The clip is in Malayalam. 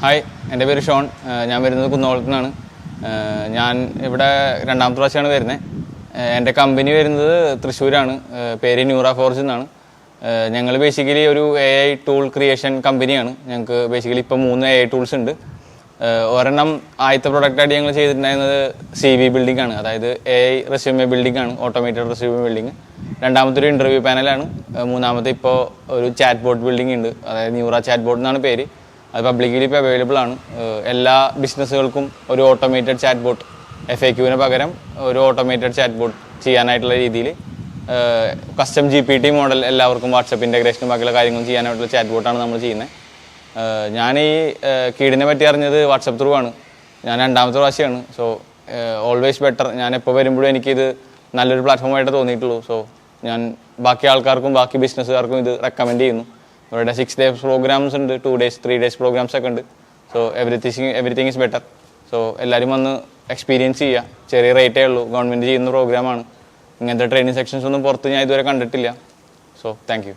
ഹായ്, എൻ്റെ പേര് ഷോൺ. ഞാൻ വരുന്നത് കുന്നോളത്തുനിന്നാണ്. ഞാൻ ഇവിടെ രണ്ടാമത്തെ പ്രാവശ്യമാണ് വരുന്നത്. എൻ്റെ കമ്പനി വരുന്നത് തൃശ്ശൂരാണ്. പേര് ന്യൂറ ഫോർജ് എന്നാണ്. ഞങ്ങൾ ബേസിക്കലി ഒരു AI ടൂൾ ക്രിയേഷൻ കമ്പനിയാണ്. ഞങ്ങൾക്ക് ബേസിക്കലി ഇപ്പോൾ 3 AI ടൂൾസ് ഉണ്ട്. ഒരെണ്ണം ആദ്യത്തെ പ്രൊഡക്റ്റായിട്ട് ഞങ്ങൾ ചെയ്തിട്ടുണ്ടായിരുന്നത് CV ബിൽഡിംഗ് ആണ്. അതായത് AI റെസ്യൂമെ ബിൽഡിംഗ് ആണ്, ഓട്ടോമേറ്റഡ് റെസ്യൂമെ ബിൽഡിംഗ്. രണ്ടാമത്തെ ഒരു ഇൻ്റർവ്യൂ പാനലാണ്. മൂന്നാമത്തെ ഇപ്പോൾ ഒരു ചാറ്റ് ബോട്ട് ബിൽഡിംഗ് ഉണ്ട്. അതായത് ന്യൂറ ചാറ്റ് ബോട്ട് എന്നാണ് പേര്. അത് പബ്ലിക്കലി ഇപ്പോൾ അവൈലബിൾ ആണ്. എല്ലാ ബിസിനസ്സുകൾക്കും ഒരു ഓട്ടോമേറ്റഡ് ചാറ്റ് ബോട്ട്, FAQവിന് പകരം ഒരു ഓട്ടോമേറ്റഡ് ചാറ്റ് ബോട്ട് ചെയ്യാനായിട്ടുള്ള രീതിയിൽ കസ്റ്റം GPT മോഡൽ എല്ലാവർക്കും വാട്സപ്പ് ഇൻ്റഗ്രേഷനും ബാക്കിയുള്ള കാര്യങ്ങളും ചെയ്യാനായിട്ടുള്ള ചാറ്റ് ബോട്ടാണ് നമ്മൾ ചെയ്യുന്നത്. ഞാൻ ഈ കീടിനെ പറ്റി അറിഞ്ഞത് വാട്സപ്പ് ത്രൂ ആണ്. ഞാൻ രണ്ടാമത്തെ പ്രാവശ്യമാണ്. So always better. ഞാൻ എപ്പോൾ വരുമ്പോഴും എനിക്കിത് നല്ലൊരു പ്ലാറ്റ്ഫോമായിട്ട് തോന്നിയിട്ടുള്ളൂ. സോ ഞാൻ ബാക്കി ആൾക്കാർക്കും ബാക്കി ബിസിനസ്സുകാർക്കും ഇത് റെക്കമെൻഡ് ചെയ്യുന്നു. ഇവിടെ 6 days പ്രോഗ്രാംസ് ഉണ്ട്, 2 days 3 days പ്രോഗ്രാംസ് ഒക്കെ ഉണ്ട്. So everything is better. So എല്ലാവരും വന്ന് എക്സ്പീരിയൻസ് ചെയ്യുക. ചെറിയ റേറ്റേ ഉള്ളൂ. ഗവൺമെൻറ് ചെയ്യുന്ന പ്രോഗ്രാമാണ്. ഇങ്ങനത്തെ ട്രെയിനിങ് സെക്ഷൻസ് ഒന്നും പുറത്ത് ഞാൻ ഇതുവരെ കണ്ടിട്ടില്ല. So thank you.